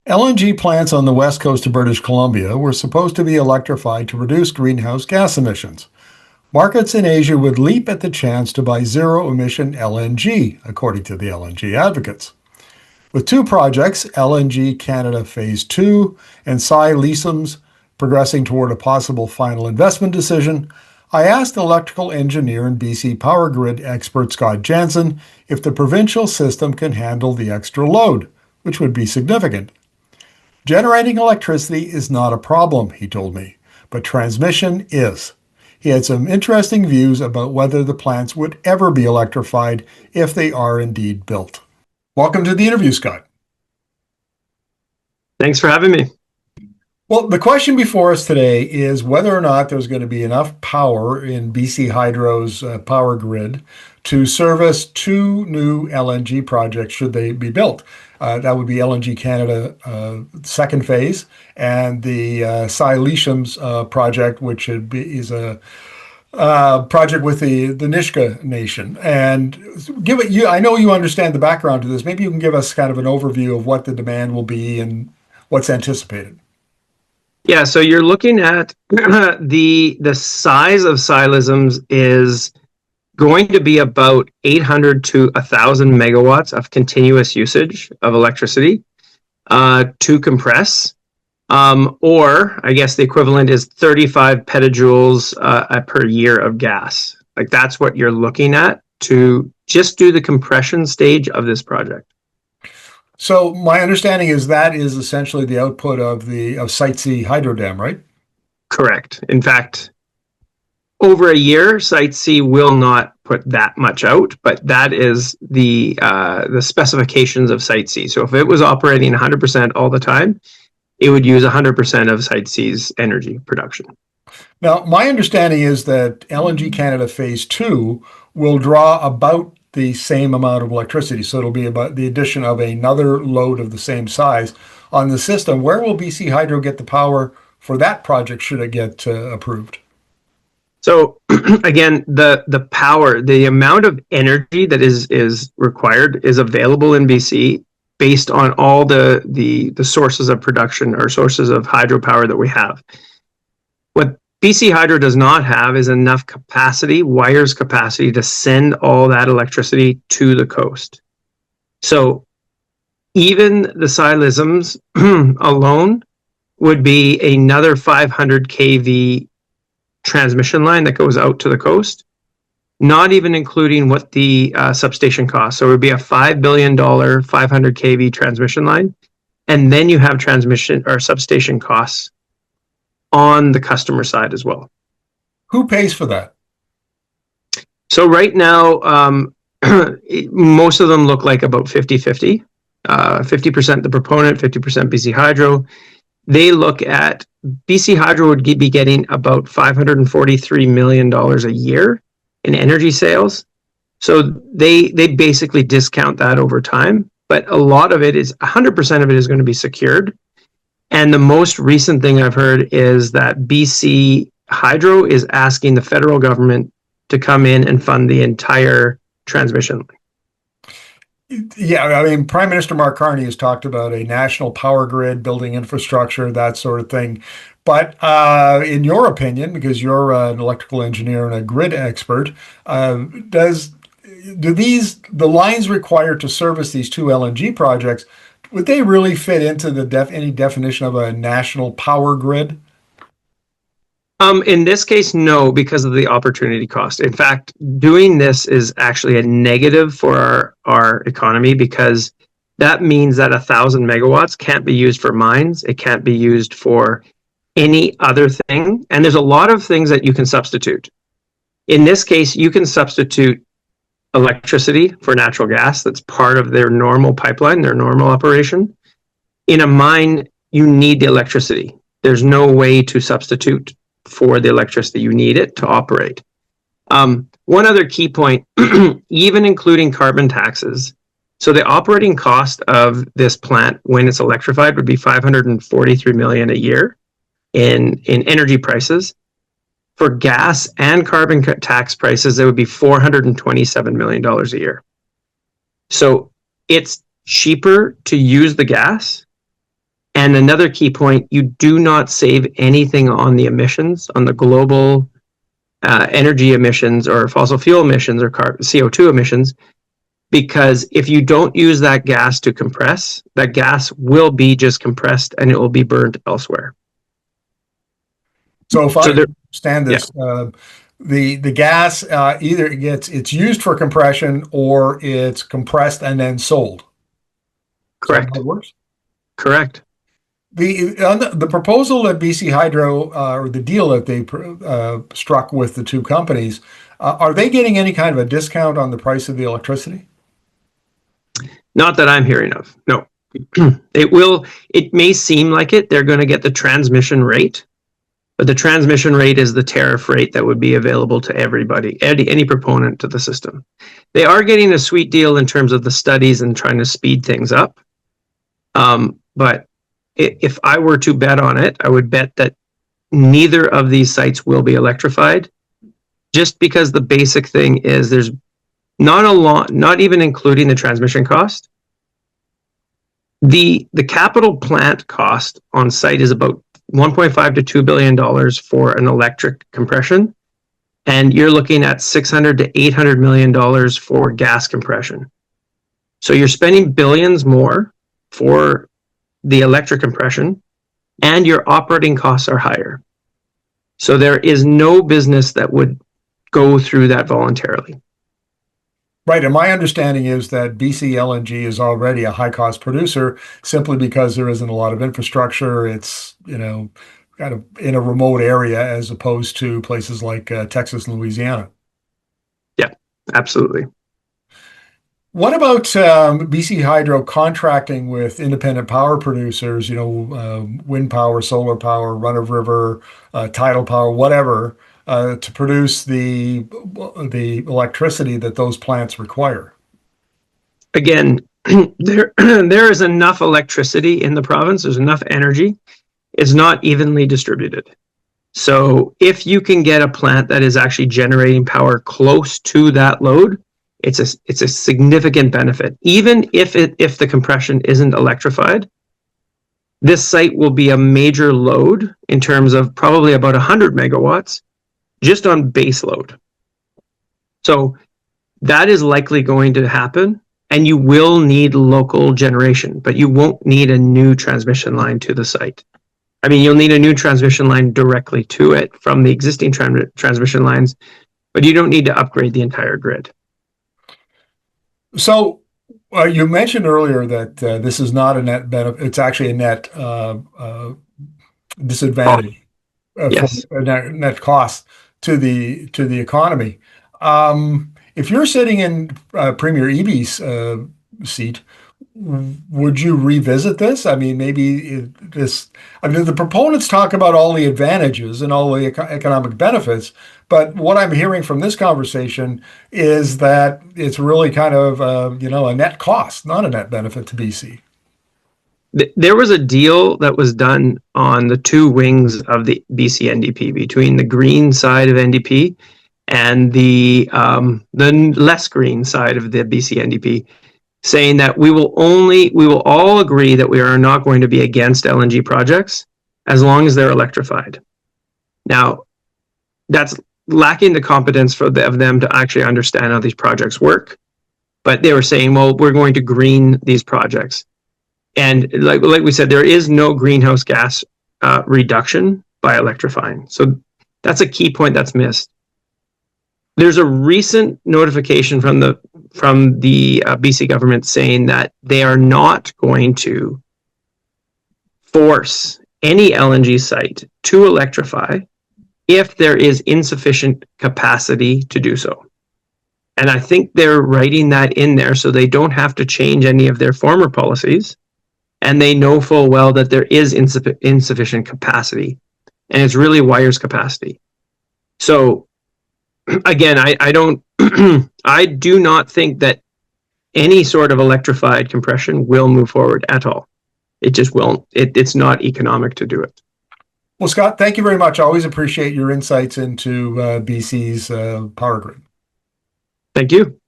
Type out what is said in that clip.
LNG plants on the west coast of British Columbia were supposed to be electrified to reduce greenhouse gas emissions. Markets in Asia would leap at the chance to buy zero-emission LNG, according to the LNG advocates. With two projects, LNG Canada Phase 2 and Ksi Lisims, progressing toward a possible final investment decision, I asked electrical engineer and BC power grid expert Scott Janzen if the provincial system can handle the extra load, which would be significant. Generating electricity is not a problem, he told me, but transmission is. He had some interesting views about whether the plants would ever be electrified if they are indeed built. Welcome to the interview, Scott. Thanks for having me. Well, the question before us today is whether or not there's going to be enough power in BC Hydro's power grid to service two new LNG projects should they be built. That would be LNG Canada second phase and the Ksi Lisims project, which is a project with the Nisga'a Nation. And I know you understand the background to this. Maybe you can give us kind of an overview of what the demand will be and what's anticipated. Yeah, so you're looking at the size of Ksi Lisims is going to be about 800 to 1,000 megawatts of continuous usage of electricity to compress, or I guess the equivalent is 35 petajoules per year of gas. Like that's what you're looking at to just do the compression stage of this project. So my understanding is that is essentially the output of Site C hydro dam, right? Correct. In fact, over a year, Site C will not put that much out, but that is the specifications of Site C. So if it was operating 100% all the time, it would use 100% of Site C's energy production. Now, my understanding is that LNG Canada Phase 2 will draw about the same amount of electricity. So it'll be about the addition of another load of the same size on the system. Where will BC Hydro get the power for that project should it get approved? So again, the power, the amount of energy that is required is available in BC based on all the sources of production or sources of hydropower that we have. What BC Hydro does not have is enough capacity, wires capacity, to send all that electricity to the coast. So even the Ksi Lisims alone would be another 500 kV transmission line that goes out to the coast, not even including what the substation costs. So it would be a $5 billion 500 kV transmission line. And then you have transmission or substation costs on the customer side as well. Who pays for that? So right now, most of them look like about 50-50. 50% the proponent, 50% BC Hydro. They look at BC Hydro would be getting about $543 million a year in energy sales. So they basically discount that over time. But a lot of it is, 100% of it is going to be secured. And the most recent thing I've heard is that BC Hydro is asking the federal government to come in and fund the entire transmission line. Yeah, I mean, Prime Minister Mark Carney has talked about a national power grid, building infrastructure, that sort of thing. But in your opinion, because you're an electrical engineer and a grid expert, do the lines required to service these two LNG projects, would they really fit into any definition of a national power grid? In this case, no, because of the opportunity cost. In fact, doing this is actually a negative for our economy, because that means that 1,000 megawatts can't be used for mines. It can't be used for any other thing. And there's a lot of things that you can substitute. In this case, you can substitute electricity for natural gas. That's part of their normal pipeline, their normal operation. In a mine, you need the electricity. There's no way to substitute for the electricity. You need it to operate. One other key point, even including carbon taxes. So the operating cost of this plant when it's electrified would be $543 million a year in energy prices. For gas and carbon tax prices, it would be $427 million a year. So it's cheaper to use the gas And another key point, you do not save anything on the emissions, on the global energy emissions or fossil fuel emissions or CO2 emissions, because if you don't use that gas to compress, that gas will be just compressed and it will be burned elsewhere. So if I So there, understand yeah, this, the gas either it's used for compression or it's compressed and then sold. Is that how correct, it works? correct. The proposal that BC Hydro or the deal that they struck with the two companies, are they getting any kind of a discount on the price of the electricity? Not that I'm hearing of. No. It may seem like it. They're going to get the transmission rate, but the transmission rate is the tariff rate that would be available to everybody, any proponent to the system. They are getting a sweet deal in terms of the studies and trying to speed things up. But if I were to bet on it, I would bet that neither of these sites will be electrified, just because the basic thing is there's not a lot, not even including the transmission cost. The capital plant cost on site is about $1.5 to $2 billion for an electric compression, and you're looking at $600 to $800 million for gas compression. So you're spending billions more for the electric compression, and your operating costs are higher. So there is no business that would go through that voluntarily. Right, and my understanding is that BC LNG is already a high-cost producer simply because there isn't a lot of infrastructure. It's, kind of in a remote area as opposed to places like Texas and Louisiana. Yeah, absolutely. What about BC Hydro contracting with independent power producers, wind power, solar power, run-of-river, tidal power, whatever, to produce the electricity that those plants require? Again, there is enough electricity in the province. There's enough energy. It's not evenly distributed. So if you can get a plant that is actually generating power close to that load, it's a significant benefit. Even if the compression isn't electrified, this site will be a major load in terms of probably about 100 megawatts just on base load. So that is likely going to happen, and you will need local generation, but you won't need a new transmission line to the site. I mean, you'll need a new transmission line directly to it from the existing transmission lines, but you don't need to upgrade the entire grid. So you mentioned earlier that this is not a net benefit; it's actually a net disadvantage Yes. for net cost to the economy. If you're sitting in Premier Eby's seat, would you revisit this? I mean, maybe this. I mean, the proponents talk about all the advantages and all the economic benefits, but what I'm hearing from this conversation is that it's really kind of a net cost, not a net benefit to BC. There was a deal that was done on the two wings of the BC NDP between the green side of NDP and the less green side of the BC NDP, saying that we will all agree that we are not going to be against LNG projects as long as they're electrified. Now, that's lacking the competence of them to actually understand how these projects work. But they were saying, well, we're going to green these projects. And like we said, there is no greenhouse gas reduction by electrifying. So that's a key point that's missed. There's a recent notification from the BC government saying that they are not going to force any LNG site to electrify if there is insufficient capacity to do so. And I think they're writing that in there so they don't have to change any of their former policies. And they know full well that there is insufficient capacity. And it's really wires capacity. So again, I don't I do not think that any sort of electrified compression will move forward at all. It just won't. It's not economic to do it. Well, Scott, thank you very much. I always appreciate your insights into BC's power grid. Thank you.